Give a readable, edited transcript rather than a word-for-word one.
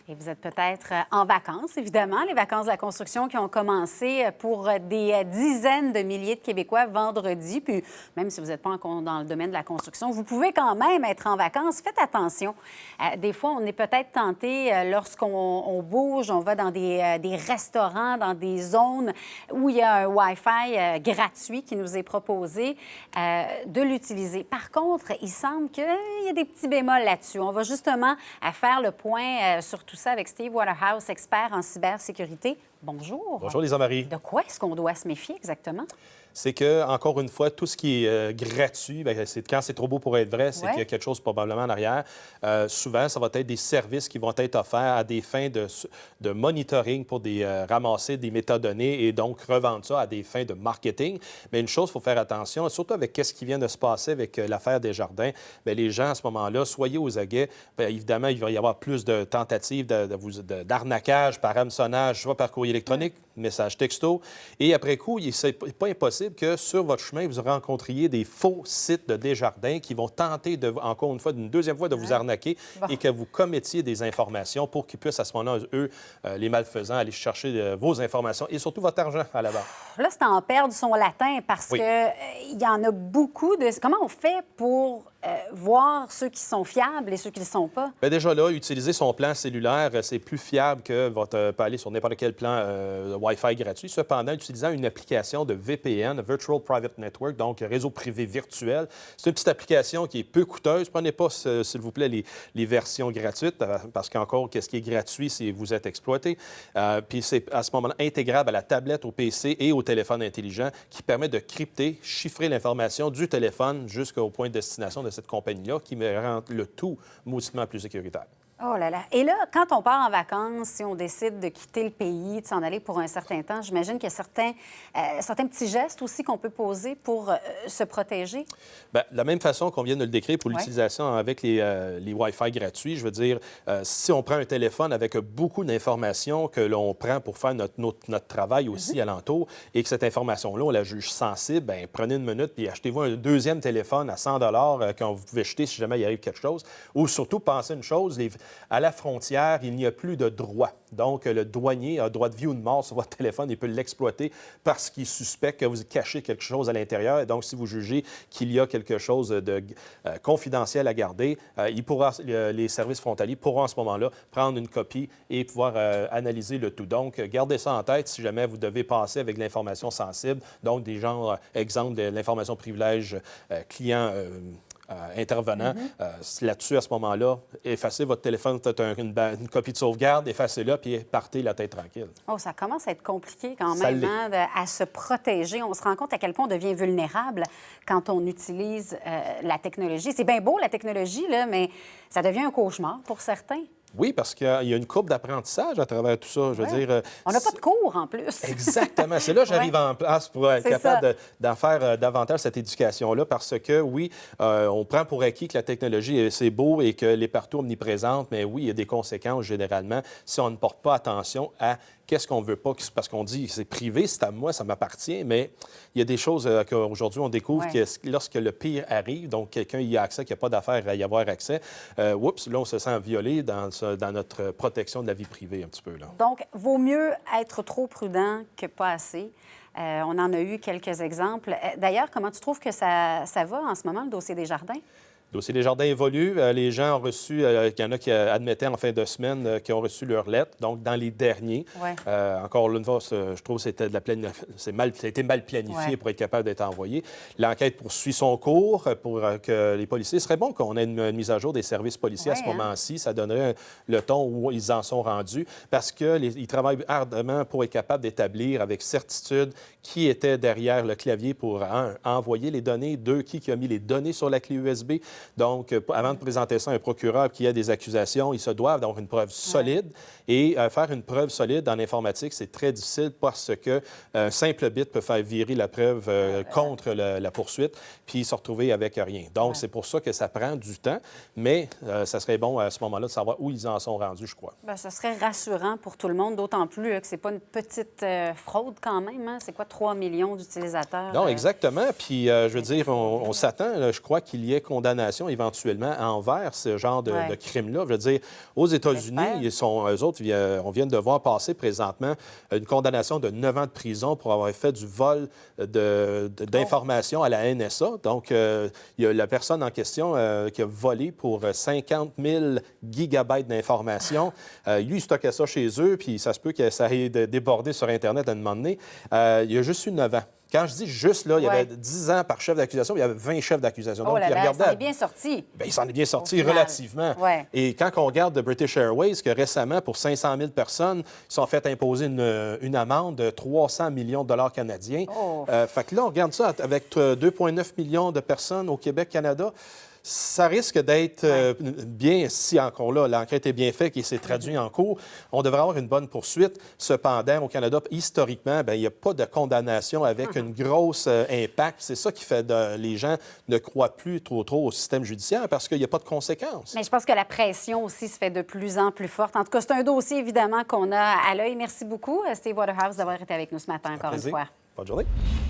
Et vous êtes peut-être en vacances, évidemment, les vacances de la construction qui ont commencé pour des dizaines de milliers de Québécois vendredi. Puis même si vous n'êtes pas dans le domaine de la construction, vous pouvez quand même être en vacances. Faites attention. Des fois, on est peut-être tenté lorsqu'on bouge, on va dans des restaurants, dans des zones où il y a un Wi-Fi gratuit qui nous est proposé, de l'utiliser. Par contre, il semble qu'il y a des petits bémols là-dessus. On va justement faire le point sur tout ça avec Steve Waterhouse, expert en cybersécurité. Bonjour. Bonjour, Lisa-Marie. De quoi est-ce qu'on doit se méfier exactement? C'est que, encore une fois, tout ce qui est gratuit, c'est quand c'est trop beau pour être vrai, c'est qu'il y a quelque chose probablement en arrière. Souvent, ça va être des services qui vont être offerts à des fins de monitoring pour ramasser des métadonnées et donc revendre ça à des fins de marketing. Mais une chose, il faut faire attention, surtout avec ce qui vient de se passer avec l'affaire Desjardins. Bien, les gens, à ce moment-là, soyez aux aguets. Bien, évidemment, il va y avoir plus de tentatives d'arnaquage par hameçonnage, soit par courrier électronique, message texto. Et après coup, c'est pas impossible que sur votre chemin, vous rencontriez des faux sites de Desjardins qui vont tenter, encore une fois, une deuxième fois, de vous arnaquer et que vous commettiez des informations pour qu'ils puissent, à ce moment-là, eux, les malfaisants, aller chercher vos informations et surtout votre argent à la barre. Là, c'est en perdre son latin parce que il y en a beaucoup de... Comment on fait pour voir ceux qui sont fiables et ceux qui ne le sont pas? Bien, déjà là, utiliser son plan cellulaire, c'est plus fiable que votre aller sur n'importe quel plan Wi-Fi gratuit. Cependant, utilisant une application de VPN, Virtual Private Network, donc réseau privé virtuel, c'est une petite application qui est peu coûteuse. Prenez pas, s'il vous plaît, les versions gratuites, parce qu'encore, qu'est-ce qui est gratuit, c'est vous êtes exploité. Puis c'est à ce moment-là intégrable à la tablette, au PC et au téléphone intelligent qui permet de crypter, chiffrer l'information du téléphone jusqu'au point de destination de cette compagnie-là qui me rend le tout mauditement plus sécuritaire. Oh là là. Et là, quand on part en vacances, si on décide de quitter le pays, de s'en aller pour un certain temps, j'imagine qu'il y a certains petits gestes aussi qu'on peut poser pour se protéger. Bien, de la même façon qu'on vient de le décrire pour l'utilisation avec les Wi-Fi gratuits, je veux dire, si on prend un téléphone avec beaucoup d'informations que l'on prend pour faire notre travail aussi alentour et que cette information-là, on la juge sensible, bien, prenez une minute et achetez-vous un deuxième téléphone à 100 quand vous pouvez jeter si jamais il arrive quelque chose. Ou surtout, pensez une chose, à la frontière, il n'y a plus de droit. Donc, le douanier a droit de vie ou de mort sur votre téléphone. Il peut l'exploiter parce qu'il suspecte que vous cachez quelque chose à l'intérieur. Et donc, si vous jugez qu'il y a quelque chose de confidentiel à garder, les services frontaliers pourront à ce moment-là prendre une copie et pouvoir analyser le tout. Donc, gardez ça en tête si jamais vous devez passer avec de l'information sensible. Donc, des genres, exemple, de l'information privilège client intervenant. Là-dessus, à ce moment-là, effacez votre téléphone, faites une copie de sauvegarde, effacez-la, puis partez la tête tranquille. Oh, ça commence à être compliqué quand même, à se protéger. On se rend compte à quel point on devient vulnérable quand on utilise la technologie. C'est bien beau, la technologie, là, mais ça devient un cauchemar pour certains. Oui, parce qu'il y a une courbe d'apprentissage à travers tout ça. Je veux dire, on n'a pas de cours, en plus. Exactement. C'est là que j'arrive en place pour être capable d'en faire davantage cette éducation-là, parce que, oui, on prend pour acquis que la technologie, c'est beau et qu'elle est partout omniprésente, mais oui, il y a des conséquences, généralement, si on ne porte pas attention à qu'est-ce qu'on ne veut pas, parce qu'on dit c'est privé, c'est à moi, ça m'appartient, mais il y a des choses qu'aujourd'hui, on découvre que lorsque le pire arrive, donc quelqu'un y a accès, qu'il n'y a pas d'affaire à y avoir accès, oups, là, on se sent violé dans notre protection de la vie privée un petit peu. Là. Donc, vaut mieux être trop prudent que pas assez. On en a eu quelques exemples. D'ailleurs, comment tu trouves que ça va en ce moment, le dossier Desjardins? Le dossier Desjardins évolue. Les gens ont reçu, il y en a qui admettaient en fin de semaine qui ont reçu leur lettre, donc dans les derniers. Encore une fois, je trouve que ça a été mal planifié pour être capable d'être envoyé. L'enquête poursuit son cours pour que les policiers... Ce serait bon qu'on ait une mise à jour des services policiers à ce moment-ci. Ça donnerait le ton où ils en sont rendus parce qu'ils travaillent ardemment pour être capables d'établir avec certitude qui était derrière le clavier pour, envoyer les données, deux, qui a mis les données sur la clé USB. Donc, avant de présenter ça à un procureur qui a des accusations, ils se doivent d'avoir une preuve solide. Et faire une preuve solide en informatique, c'est très difficile parce qu'un simple bit peut faire virer la preuve contre la poursuite puis se retrouver avec rien. Donc, c'est pour ça que ça prend du temps. Mais ça serait bon à ce moment-là de savoir où ils en sont rendus, je crois. Bien, ça serait rassurant pour tout le monde, d'autant plus que ce n'est pas une petite fraude quand même. Hein? C'est quoi, 3 millions d'utilisateurs? Non, exactement. Puis, je veux dire, on s'attend, je crois qu'il y ait condamnation condamnation éventuellement envers ce genre de crime-là. Je veux dire, aux États-Unis, eux autres, on vient de voir passer présentement une condamnation de 9 ans de prison pour avoir fait du vol d'informations à la NSA. Donc, il y a la personne en question qui a volé pour 50 000 gigabytes d'informations. Lui, il stockait ça chez eux, puis ça se peut que ça ait débordé sur Internet à un moment donné. Il y a juste eu 9 ans. Quand je dis juste, là, il y avait 10 ans par chef d'accusation, il y avait 20 chefs d'accusation. Donc, il s'en est bien sorti. Bien, il s'en est bien sorti relativement. Ouais. Et quand on regarde de British Airways, que récemment, pour 500 000 personnes, ils sont fait imposer une amende de 300 millions de dollars canadiens. Fait que là, on regarde ça avec 2,9 millions de personnes au Québec, Canada. Ça risque d'être bien, si encore là, l'enquête est bien faite et c'est traduit en cours, on devrait avoir une bonne poursuite. Cependant, au Canada, historiquement, il n'y a pas de condamnation avec une grosse impact. C'est ça qui fait que les gens ne croient plus trop au système judiciaire parce qu'il n'y a pas de conséquences. Mais je pense que la pression aussi se fait de plus en plus forte. En tout cas, c'est un dossier, évidemment, qu'on a à l'œil. Merci beaucoup, Steve Waterhouse, d'avoir été avec nous ce matin, encore une fois. Bonne journée.